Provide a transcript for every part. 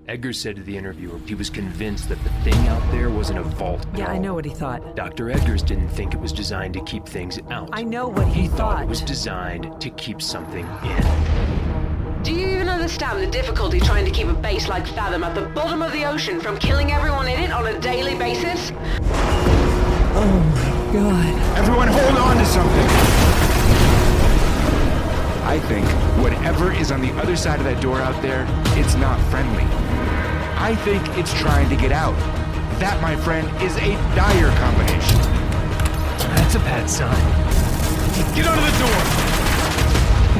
Edgar said to the interviewer he was convinced that the thing out there wasn't a vault at Yeah, all. I know what he thought. Dr. Edgars didn't think it was designed to keep things out. I know what he thought thought. it was designed to keep something in. Do you even understand the difficulty trying to keep a base like Fathom at the bottom of the ocean from killing everyone in it on a daily basis? Oh my god. Everyone hold on to something! I think whatever is on the other side of that door out there, it's not friendly. I think it's trying to get out. That, my friend, is a dire combination. That's a bad sign. Get under the door!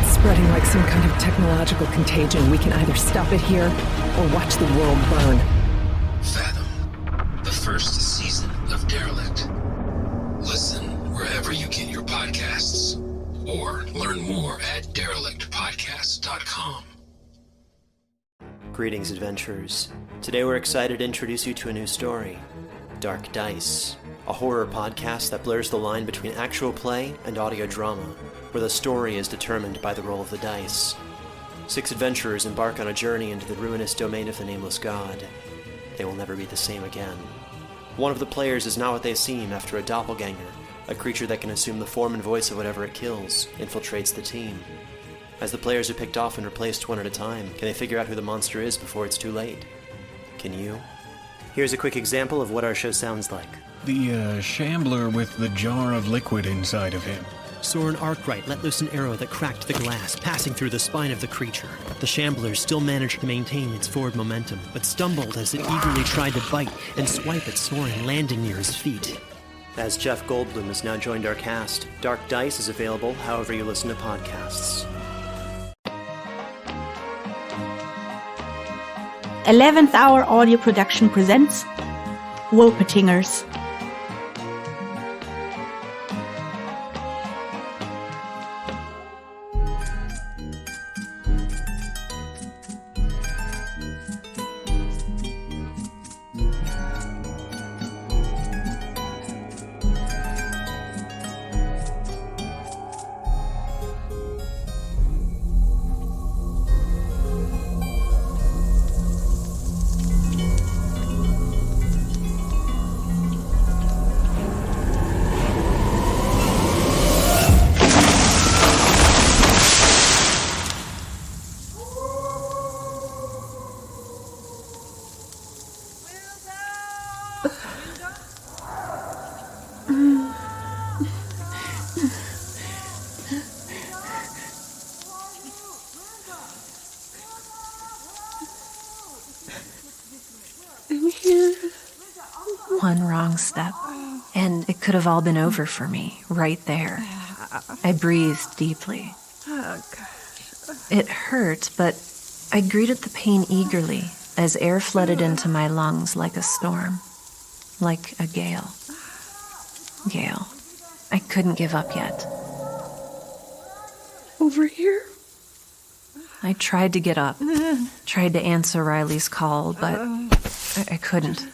It's spreading like some kind of technological contagion. We can either stop it here or watch the world burn. Fathom, the first season of Derelict. Listen wherever you get your podcasts, or learn more at derelictpodcast.com. Greetings, adventurers. Today we're excited to introduce you to a new story, Dark Dice, a horror podcast that blurs the line between actual play and audio drama, where the story is determined by the roll of the dice. 6 adventurers embark on a journey into the ruinous domain of the Nameless God. They will never be the same again. One of the players is not what they seem after a doppelganger, a creature that can assume the form and voice of whatever it kills, infiltrates the team. As the players are picked off and replaced one at a time, can they figure out who the monster is before it's too late? Can you? Here's a quick example of what our show sounds like. The shambler with the jar of liquid inside of him. Soren Arkwright let loose an arrow that cracked the glass, passing through the spine of the creature. The shambler still managed to maintain its forward momentum, but stumbled as it eagerly tried to bite and swipe at Soren, landing near his feet. As Jeff Goldblum has now joined our cast, Dark Dice is available however you listen to podcasts. 11th Hour Audio Production presents Wolpertingers. One wrong step, and it could have all been over for me, right there. I breathed deeply. It hurt, but I greeted the pain eagerly as air flooded into my lungs like a storm, like a gale. Gale. I couldn't give up yet. Over here? I tried to get up, tried to answer Riley's call, but I couldn't.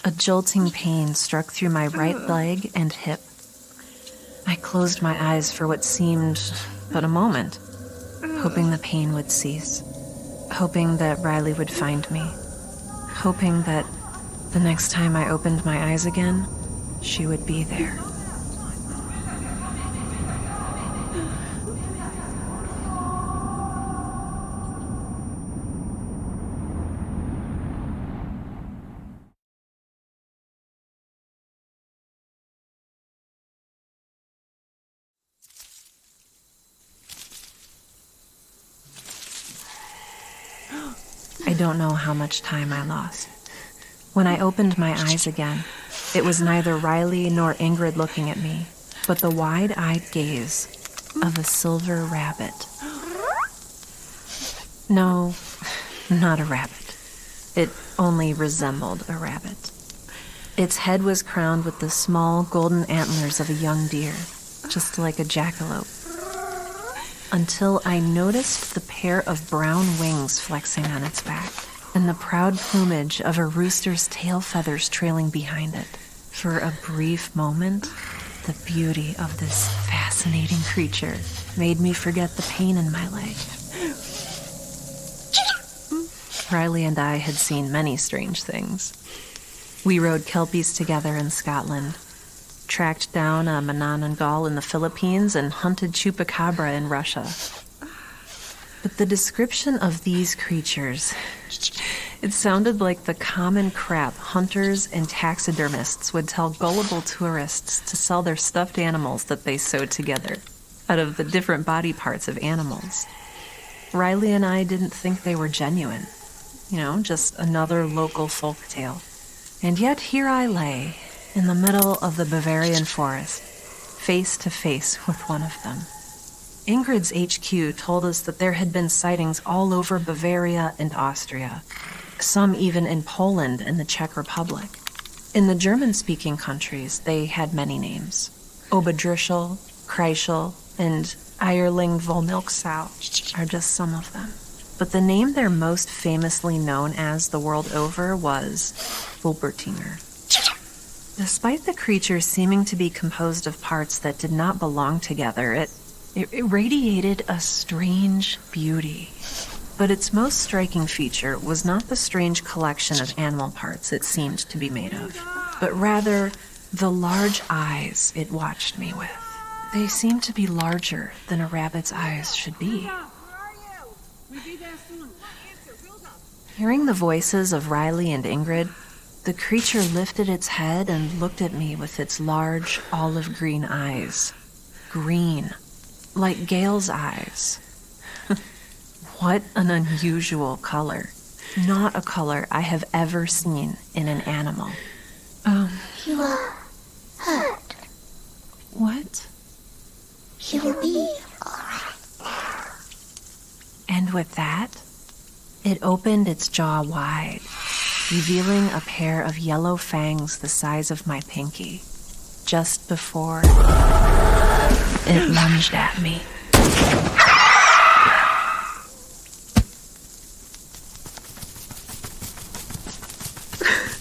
A jolting pain struck through my right leg and hip. I closed my eyes for what seemed but a moment, hoping the pain would cease, hoping that Riley would find me, hoping that the next time I opened my eyes again, she would be there. I don't know how much time I lost. When I opened my eyes again, it was neither Riley nor Ingrid looking at me, but the wide-eyed gaze of a silver rabbit. No, not a rabbit. It only resembled a rabbit. Its head was crowned with the small golden antlers of a young deer, just like a jackalope. Until I noticed the pair of brown wings flexing on its back, and the proud plumage of a rooster's tail feathers trailing behind it. For a brief moment, the beauty of this fascinating creature made me forget the pain in my leg. Riley and I had seen many strange things. We rode kelpies together in Scotland, tracked down a Manananggal in the Philippines, and hunted chupacabra in Russia. But the description of these creatures, it sounded like the common crap hunters and taxidermists would tell gullible tourists to sell their stuffed animals that they sewed together out of the different body parts of animals. Riley and I didn't think they were genuine. Just another local folk tale. And yet here I lay, in the middle of the Bavarian forest, face to face with one of them. Ingrid's HQ told us that there had been sightings all over Bavaria and Austria, some even in Poland and the Czech Republic. In the German-speaking countries, they had many names. Oberdrüschel, Kreischel, and Eierling Wollmilchsau are just some of them. But the name they're most famously known as the world over was Wolpertinger. Despite the creature seeming to be composed of parts that did not belong together, it radiated a strange beauty. But its most striking feature was not the strange collection of animal parts it seemed to be made of, but rather the large eyes it watched me with. They seemed to be larger than a rabbit's eyes should be. Hearing the voices of Riley and Ingrid, the creature lifted its head and looked at me with its large olive green eyes. Green, like Gail's eyes. What an unusual color. Not a color I have ever seen in an animal. You are hurt. What? You will be alright now. And with that, it opened its jaw wide, revealing a pair of yellow fangs the size of my pinky, just before it lunged at me.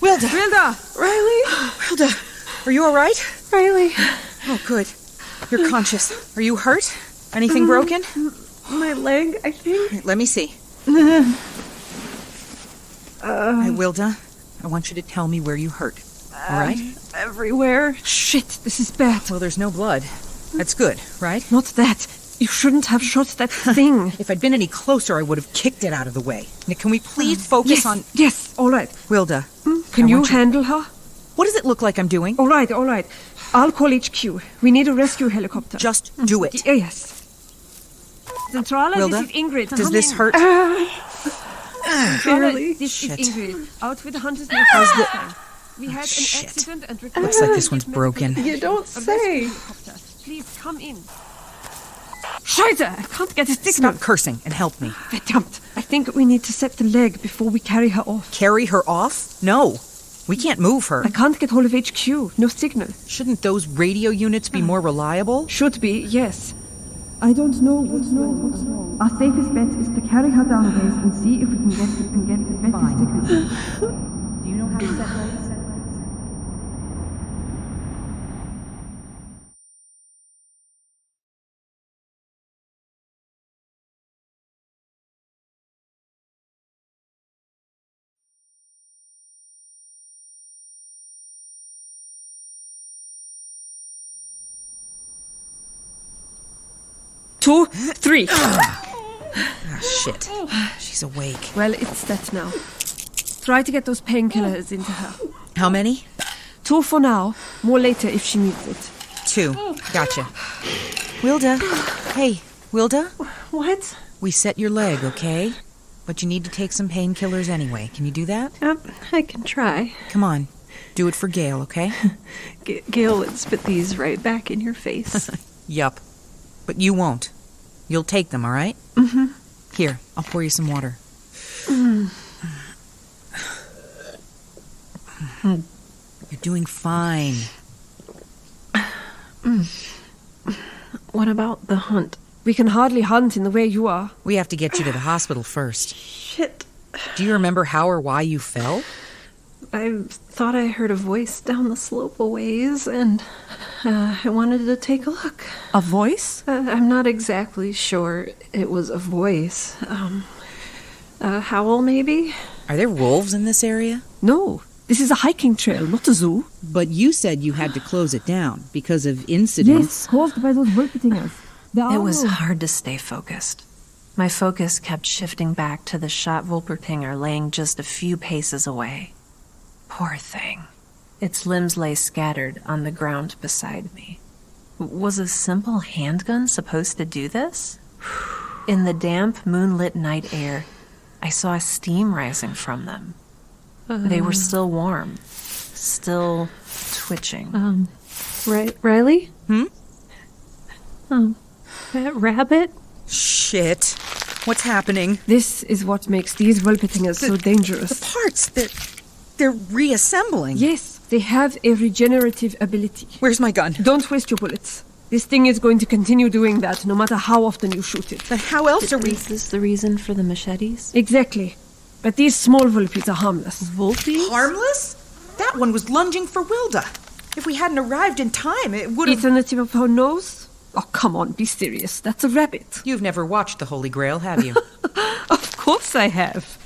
Wylda! Riley? Wylda, are you all right? Riley. Oh, good. You're conscious. Are you hurt? Anything broken? My leg, I think. Right, let me see. Hey, Wylda, I want you to tell me where you hurt. All right? Everywhere. Shit, this is bad. Well, there's no blood. That's good, right? Not that. You shouldn't have shot that thing. If I'd been any closer, I would have kicked it out of the way. Now, can we please focus on... Yes, all right. Wylda. Can you handle her? What does it look like I'm doing? All right. I'll call HQ. We need a rescue helicopter. Just do it. Yes. Centrala, Wylda, this is Ingrid. Does this hurt? Barely. This Shit. is Ingrid. Out with the hunters. How's the... We had an accident and Looks like this one's broken. You don't say. Please come in. Scheiße! I can't get a signal. Stop cursing and help me. Verdammt. I think we need to set the leg before we carry her off. Carry her off? No. We can't move her. I can't get hold of HQ. No signal. Shouldn't those radio units be more reliable? Should be, yes. I don't know what's wrong. Our safest bet is to carry her down a ways and see if we can get a better signal. Do you know how to set those? Two, three. Shit. She's awake. Well, it's that now. Try to get those painkillers into her. How many? 2 for now. More later if she needs it. 2. Gotcha. Wylda. Hey, Wylda? What? We set your leg, okay? But you need to take some painkillers anyway. Can you do that? I can try. Come on. Do it for Gail, okay? Gail would spit these right back in your face. Yup. But you won't. You'll take them, all right? Mm-hmm. Here, I'll pour you some water. You're doing fine. What about the hunt? We can hardly hunt in the way you are. We have to get you to the hospital first. Shit. Do you remember how or why you fell? I thought I heard a voice down the slope a ways, and I wanted to take a look. A voice? I'm not exactly sure it was a voice. A howl, maybe? Are there wolves in this area? No, this is a hiking trail, not a zoo. But you said you had to close it down because of incidents. Yes, caused by those Wolpertingers. It was hard to stay focused. My focus kept shifting back to the shot Wolpertinger laying just a few paces away. Poor thing. Its limbs lay scattered on the ground beside me. Was a simple handgun supposed to do this? In the damp, moonlit night air, I saw steam rising from them. They were still warm, still twitching. Riley? That rabbit? Shit. What's happening? This is what makes these Wolpertingers so dangerous. The parts, they're reassembling. Yes, they have a regenerative ability. Where's my gun? Don't waste your bullets. This thing is going to continue doing that no matter how often you shoot it. But how else are we... Is this the reason for the machetes? Exactly. But these small Wolpies are harmless. Wolpies? Harmless? That one was lunging for Wylda. If we hadn't arrived in time, it would have... It's on the tip of her nose? Oh, come on, be serious. That's a rabbit. You've never watched the Holy Grail, have you? Of course I have.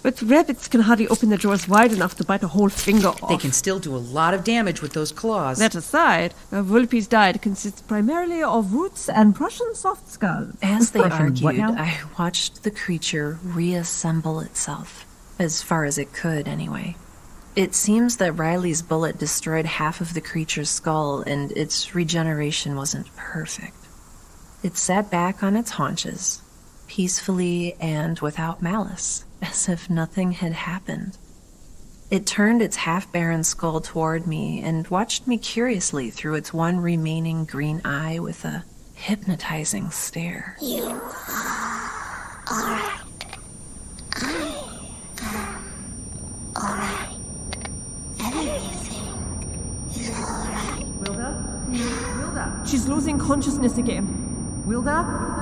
But rabbits can hardly open their jaws wide enough to bite a whole finger off. They can still do a lot of damage with those claws. That aside, a Wolpie's diet consists primarily of roots and Prussian soft skulls. As they argued, I watched the creature reassemble itself, as far as it could, anyway. It seems that Riley's bullet destroyed half of the creature's skull, and its regeneration wasn't perfect. It sat back on its haunches, peacefully and without malice, as if nothing had happened. It turned its half-barren skull toward me and watched me curiously through its one remaining green eye with a hypnotizing stare. You are alright. I am alright. Everything is alright. Wylda? Wylda? She's losing consciousness again. Wylda?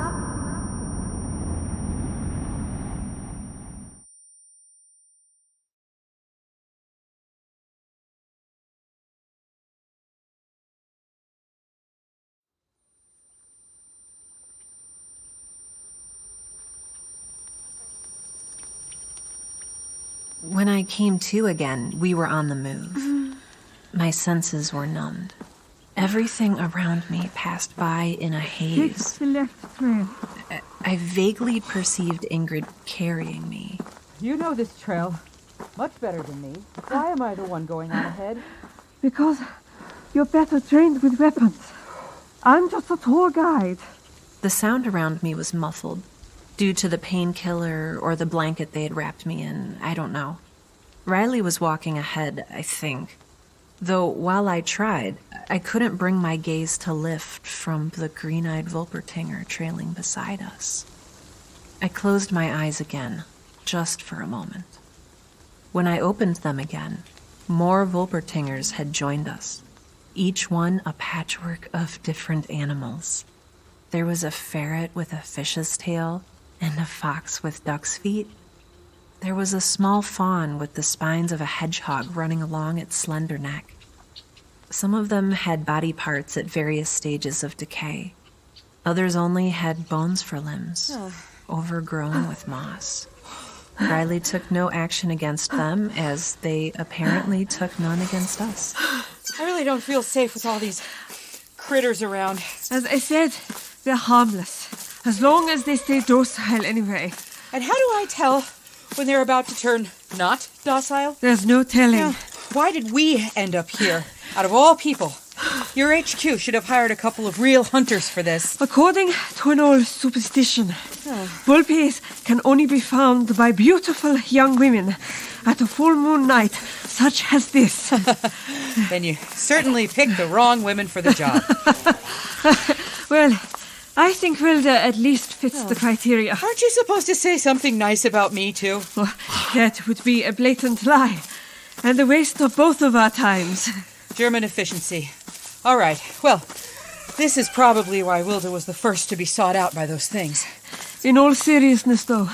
When I came to again, we were on the move. My senses were numbed. Everything around me passed by in a haze. Take the left trail. I vaguely perceived Ingrid carrying me. You know this trail much better than me. Why am I the one going on ahead? Because you're better trained with weapons. I'm just a tour guide. The sound around me was muffled. Due to the painkiller or the blanket they had wrapped me in, I don't know. Riley was walking ahead, I think. Though while I tried, I couldn't bring my gaze to lift from the green-eyed Wolpertinger trailing beside us. I closed my eyes again, just for a moment. When I opened them again, more Wolpertingers had joined us, each one a patchwork of different animals. There was a ferret with a fish's tail, and a fox with duck's feet. There was a small fawn with the spines of a hedgehog running along its slender neck. Some of them had body parts at various stages of decay. Others only had bones for limbs, overgrown with moss. Riley took no action against them, as they apparently took none against us. I really don't feel safe with all these critters around. As I said, they're harmless. As long as they stay docile anyway. And how do I tell when they're about to turn not docile? There's no telling. Yeah. Why did we end up here, out of all people? Your HQ should have hired a couple of real hunters for this. According to an old superstition, Wolpies can only be found by beautiful young women at a full moon night such as this. Then you certainly picked the wrong women for the job. Well, I think Wylda at least fits the criteria. Aren't you supposed to say something nice about me, too? Well, that would be a blatant lie, and a waste of both of our times. German efficiency. All right, well, this is probably why Wylda was the first to be sought out by those things. In all seriousness, though,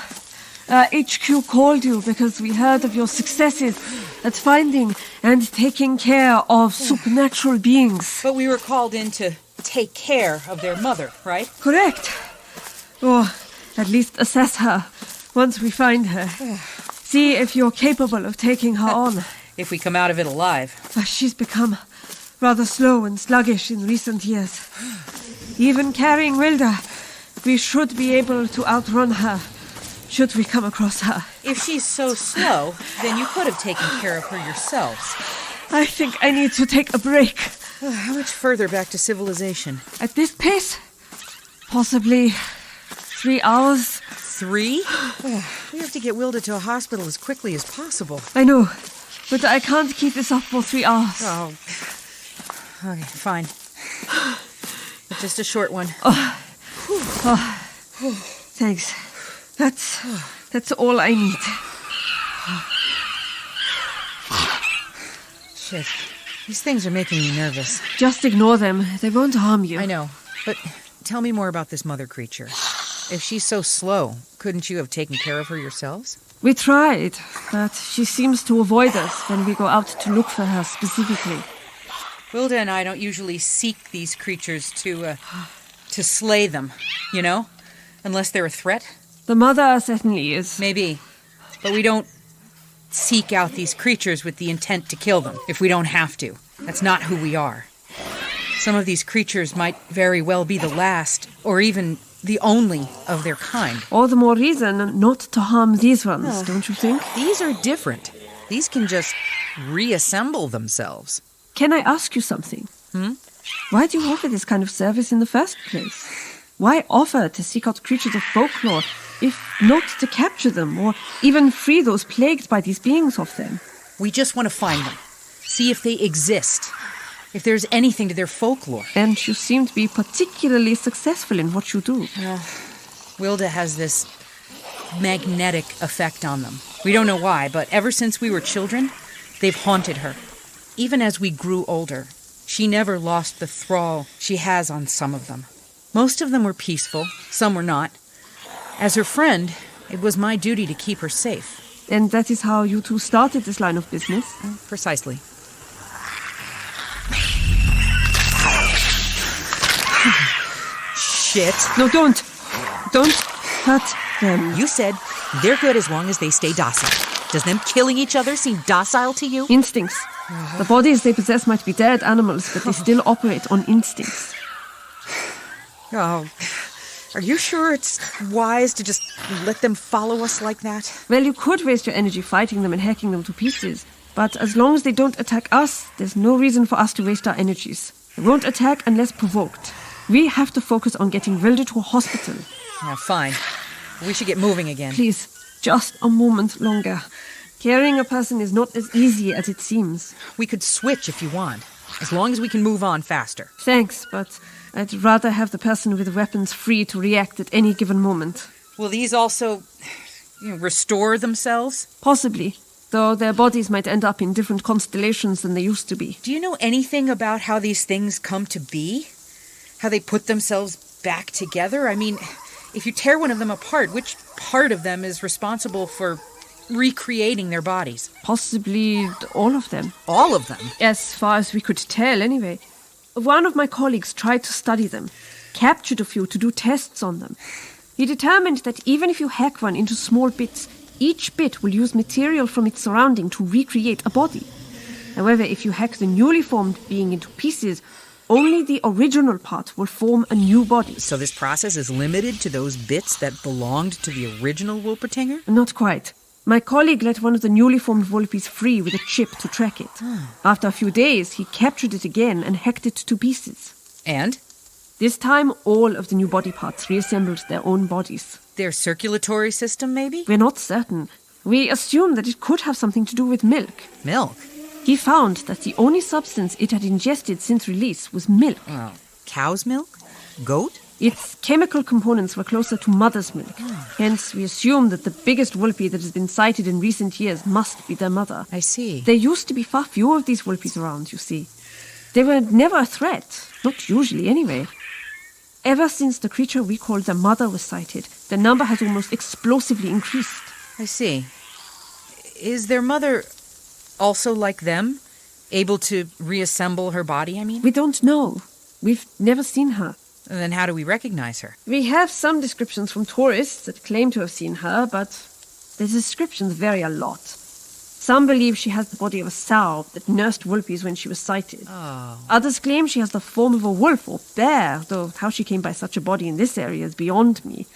HQ called you because we heard of your successes at finding and taking care of supernatural beings. But we were called in to take care of their mother, right? Correct. Or at least assess her once we find her. See if you're capable of taking her on. If we come out of it alive. She's become rather slow and sluggish in recent years. Even carrying Wylda, we should be able to outrun her, should we come across her. If she's so slow, then you could have taken care of her yourselves. I think I need to take a break. How much further back to civilization? At this pace, possibly 3 hours. 3? We have to get Wylda to a hospital as quickly as possible. I know, but I can't keep this up for 3 hours. Oh. Okay, fine. But just a short one. Thanks. That's all I need. Shit. These things are making me nervous. Just ignore them. They won't harm you. I know. But tell me more about this mother creature. If she's so slow, couldn't you have taken care of her yourselves? We tried, but she seems to avoid us when we go out to look for her specifically. Wylda and I don't usually seek these creatures to slay them, you know? Unless they're a threat. The mother certainly is. Maybe. But we don't seek out these creatures with the intent to kill them, if we don't have to. That's not who we are. Some of these creatures might very well be the last, or even the only of their kind. All the more reason not to harm these ones, don't you think? These are different. These can just reassemble themselves. Can I ask you something? Why do you offer this kind of service in the first place? Why offer to seek out creatures of folklore, if not to capture them, or even free those plagued by these beings of them? We just want to find them. See if they exist. If there's anything to their folklore. And you seem to be particularly successful in what you do. Wylda has this magnetic effect on them. We don't know why, but ever since we were children, they've haunted her. Even as we grew older, she never lost the thrall she has on some of them. Most of them were peaceful, some were not. As her friend, it was my duty to keep her safe. And that is how you two started this line of business? Precisely. Shit. No, don't. Don't hurt them. You said they're good as long as they stay docile. Does them killing each other seem docile to you? Instincts. The bodies they possess might be dead animals, but they still operate on instincts. Oh, are you sure it's wise to just let them follow us like that? Well, you could waste your energy fighting them and hacking them to pieces. But as long as they don't attack us, there's no reason for us to waste our energies. They won't attack unless provoked. We have to focus on getting Wylda to a hospital. Fine. We should get moving again. Please, just a moment longer. Carrying a person is not as easy as it seems. We could switch if you want, as long as we can move on faster. Thanks, but I'd rather have the person with the weapons free to react at any given moment. Will these also, restore themselves? Possibly, though their bodies might end up in different constellations than they used to be. Do you know anything about how these things come to be? How they put themselves back together? I mean, if you tear one of them apart, which part of them is responsible for recreating their bodies? Possibly all of them. All of them? As far as we could tell, anyway. One of my colleagues tried to study them, captured a few to do tests on them. He determined that even if you hack one into small bits, each bit will use material from its surrounding to recreate a body. However, if you hack the newly formed being into pieces, only the original part will form a new body. So this process is limited to those bits that belonged to the original Wolpertinger? Not quite. My colleague let one of the newly formed Wolpies free with a chip to track it. After a few days, he captured it again and hacked it to pieces. And? This time, all of the new body parts reassembled their own bodies. Their circulatory system, maybe? We're not certain. We assume that it could have something to do with milk. Milk? He found that the only substance it had ingested since release was milk. Oh, cow's milk? Goat? Its chemical components were closer to mother's milk. Hence, we assume that the biggest Wolpie that has been sighted in recent years must be their mother. I see. There used to be far fewer of these Wolpies around, you see. They were never a threat. Not usually, anyway. Ever since the creature we call their mother was sighted, the number has almost explosively increased. I see. Is their mother also like them? Able to reassemble her body, I mean? We don't know. We've never seen her. Then how do we recognize her? We have some descriptions from tourists that claim to have seen her, but the descriptions vary a lot. Some believe she has the body of a sow that nursed wolpies when she was sighted. Oh. Others claim she has the form of a wolf or bear, though how she came by such a body in this area is beyond me.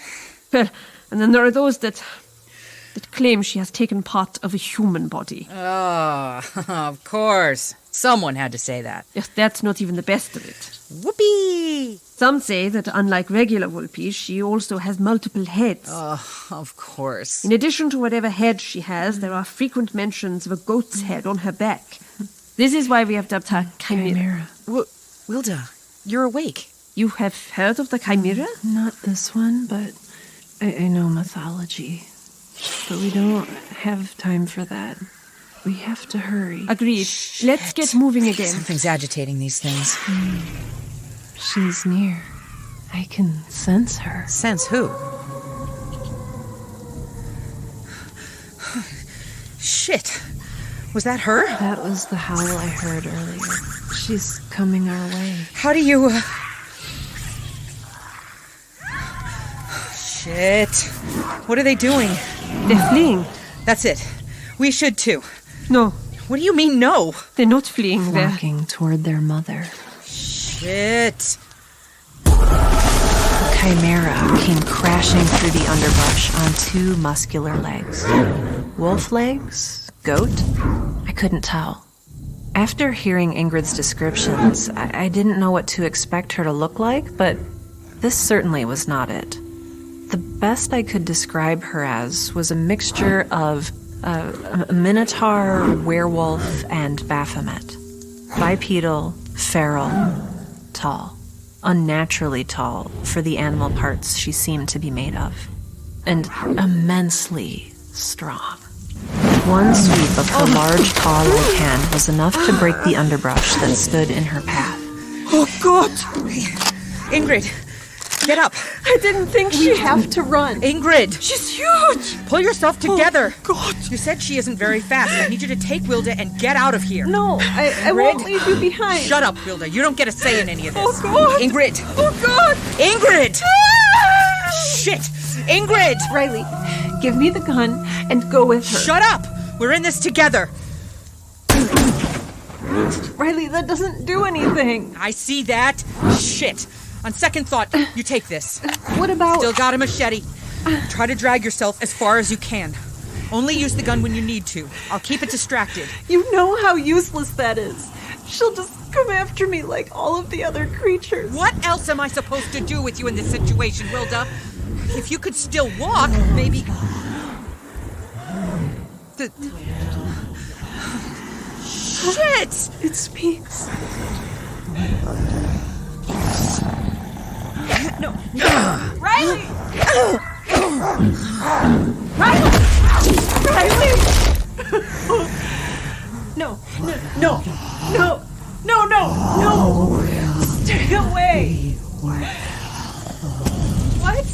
Well, and then there are those that claim she has taken part of a human body. Oh, of course. Someone had to say that. Yes, that's not even the best of it. Whoopee! Some say that unlike regular wolpies, she also has multiple heads. Oh, of course. In addition to whatever head she has, there are frequent mentions of a goat's head on her back. This is why we have dubbed her Chimera. Wylda, you're awake. You have heard of the Chimera? Not this one, but I know mythology. But we don't have time for that. We have to hurry. Agreed. Let's get moving again. Something's agitating these things. She's near. I can sense her. Sense who? Shit. Was that her? That was the howl I heard earlier. She's coming our way. How do you... Shit. What are they doing? They're fleeing. That's it. We should too. No. What do you mean, no? They're not fleeing. They're walking toward their mother. Shit. The Chimera came crashing through the underbrush on two muscular legs. Wolf legs? Goat? I couldn't tell. After hearing Ingrid's descriptions, I didn't know what to expect her to look like, but this certainly was not it. The best I could describe her as was a mixture of a minotaur, werewolf, and Baphomet. Bipedal, feral, tall. Unnaturally tall for the animal parts she seemed to be made of. And immensely strong. One sweep of her large paw like hand was enough to break the underbrush that stood in her path. Oh, God! Ingrid, get up. I didn't think We have to run. Ingrid! She's huge! Pull yourself together. Oh, God! You said she isn't very fast. I need you to take Wylda and get out of here. No, I won't leave you behind. Shut up, Wylda. You don't get a say in any of this. Oh, God! Ingrid! Oh, God! Ingrid! Shit! Ingrid! Riley, give me the gun and go with her. Shut up! We're in this together. Riley, that doesn't do anything. I see that. Shit. On second thought, you take this. What about... Still got a machete. Try to drag yourself as far as you can. Only use the gun when you need to. I'll keep it distracted. You know how useless that is. She'll just come after me like all of the other creatures. What else am I supposed to do with you in this situation, Wylda? If you could still walk, maybe... Shit! It speaks. No. Riley! Riley! No. Stay away! What?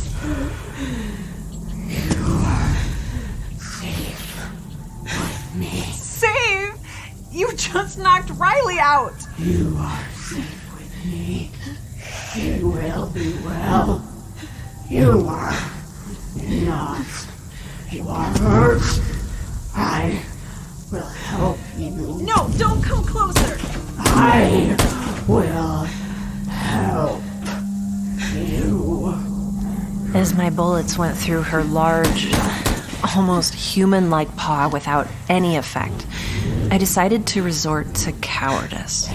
Save? You just knocked Riley out! You are safe with me. You will be well. You are not. You are hurt. I will help you. No, don't come closer! I will help you. As my bullets went through her large, almost human-like paw without any effect, I decided to resort to cowardice.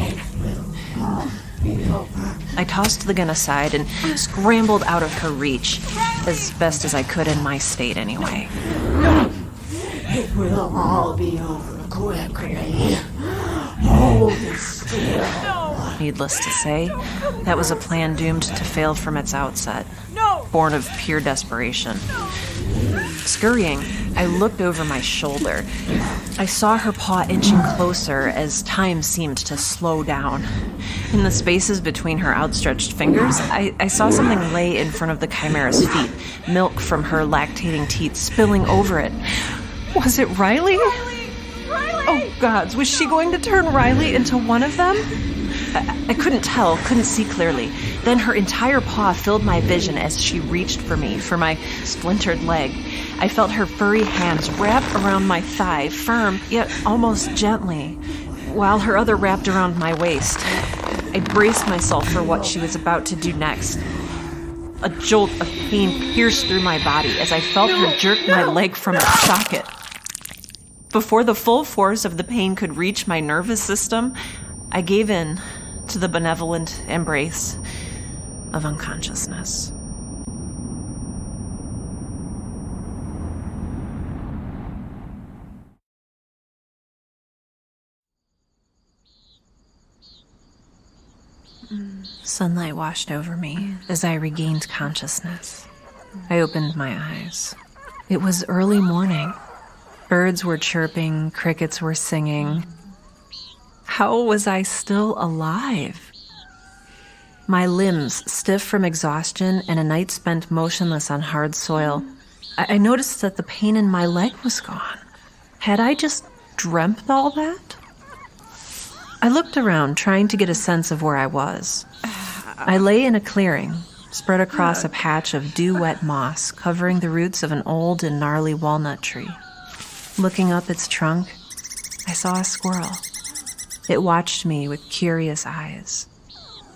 I tossed the gun aside and scrambled out of her reach, as best as I could in my state anyway. It will all be over quickly. Hold still. Needless to say, that was a plan doomed to fail from its outset. No! Born of pure desperation. Scurrying, I looked over my shoulder. I saw her paw inching closer as time seemed to slow down. In the spaces between her outstretched fingers, I saw something lay in front of the Chimera's feet, milk from her lactating teeth spilling over it. Was it Riley? Riley! Oh, gods, was she going to turn Riley into one of them? I couldn't tell, couldn't see clearly. Then her entire paw filled my vision as she reached for me, for my splintered leg. I felt her furry hands wrap around my thigh, firm, yet almost gently, while her other wrapped around my waist. I braced myself for what she was about to do next. A jolt of pain pierced through my body as I felt her jerk my leg from its socket. Before the full force of the pain could reach my nervous system, I gave in to the benevolent embrace of unconsciousness. Sunlight washed over me as I regained consciousness. I opened my eyes. It was early morning. Birds were chirping, crickets were singing. How was I still alive? My limbs stiff from exhaustion and a night spent motionless on hard soil. I noticed that the pain in my leg was gone. Had I just dreamt all that? I looked around, trying to get a sense of where I was. I lay in a clearing, spread across a patch of dew-wet moss covering the roots of an old and gnarly walnut tree. Looking up its trunk, I saw a squirrel. It watched me with curious eyes.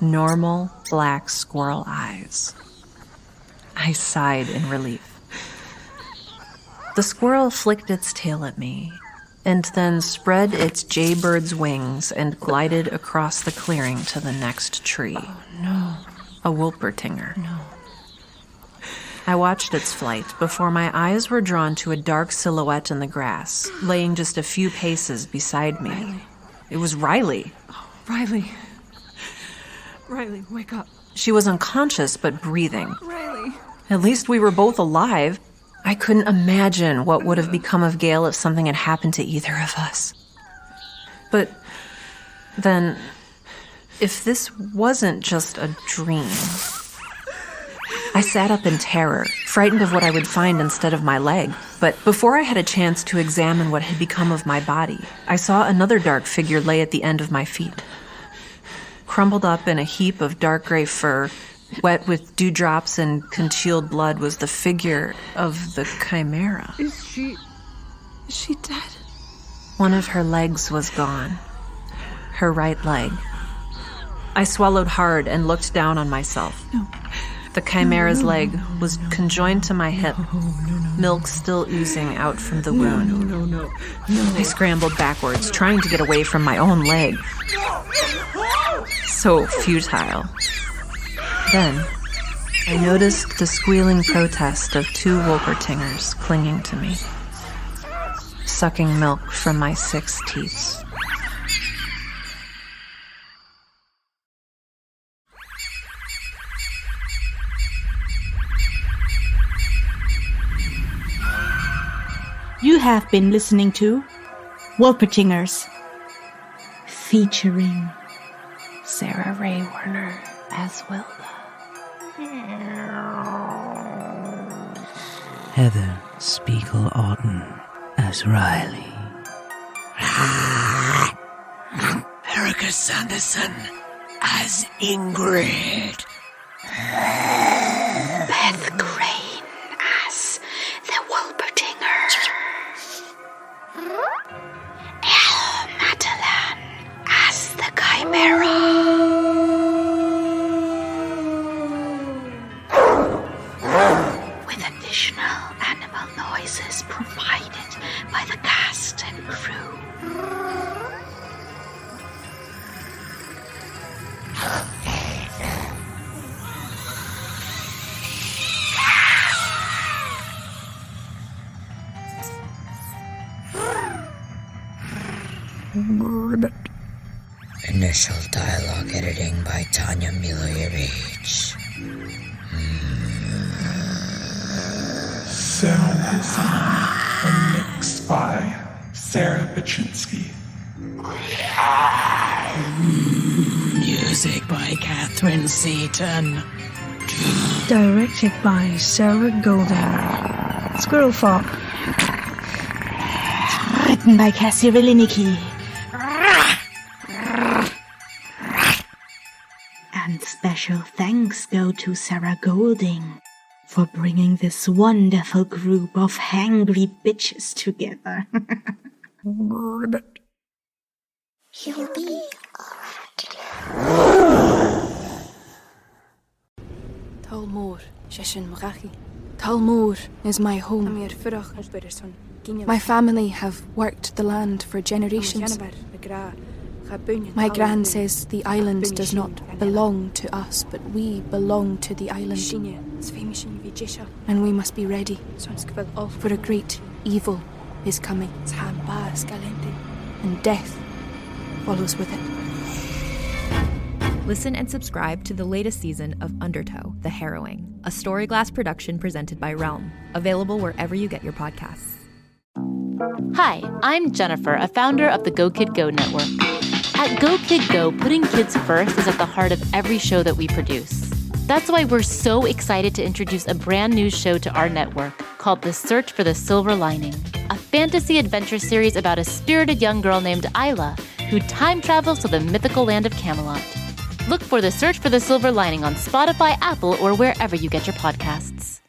Normal, black squirrel eyes. I sighed in relief. The squirrel flicked its tail at me, and then spread its jaybird's wings and glided across the clearing to the next tree. Oh, no. A Wolpertinger. No. I watched its flight before my eyes were drawn to a dark silhouette in the grass, laying just a few paces beside me. Riley. It was Riley. Oh, Riley. Riley, wake up. She was unconscious but breathing. Riley. At least we were both alive. I couldn't imagine what would have become of Gail if something had happened to either of us. But then, if this wasn't just a dream... I sat up in terror, frightened of what I would find instead of my leg. But before I had a chance to examine what had become of my body, I saw another dark figure lay at the end of my feet. Crumbled up in a heap of dark gray fur, wet with dewdrops and congealed blood, was the figure of the Chimera. Is she dead? One of her legs was gone. Her right leg. I swallowed hard and looked down on myself. No. The Chimera's leg was conjoined to my hip, milk still oozing out from the wound. No. I scrambled backwards, trying to get away from my own leg. So futile. Then, I noticed the squealing protest of two Wolpertingers clinging to me, sucking milk from my 6 teeth. You have been listening to Wolpertingers, featuring Sarah Rhea-Werner as Wylda. Heather Spiegel-Auden as Raleigh. Erika Sanderson as Ingrid. Beth Crane as the Wolpertinger. Ele Matelan as the Chimera. With additional animal noises provided by the cast and crew. Initial dialogue editing by Tanya Milojevic. Sound design and mixed by Sarah Buchynski. Music by Katharine Seaton. Directed by Sarah Golden. Squirrel Fop. written by Kessi Riliniki. special thanks go to Sarah Golding for bringing this wonderful group of hangry bitches together. He'll be Talmor, Shishin Marachi. Talmor is my home. My family have worked the land for generations. My gran says the island does not belong to us, but we belong to the island. And we must be ready, for a great evil is coming, and death follows with it. Listen and subscribe to the latest season of Undertow, The Harrowing, a Storyglass production presented by Realm, available wherever you get your podcasts. Hi, I'm Jennifer, a founder of the Go Kid Go network. At Go Kid Go, putting kids first is at the heart of every show that we produce. That's why we're so excited to introduce a brand new show to our network called The Search for the Silver Lining, a fantasy adventure series about a spirited young girl named Isla who time travels to the mythical land of Camelot. Look for The Search for the Silver Lining on Spotify, Apple, or wherever you get your podcasts.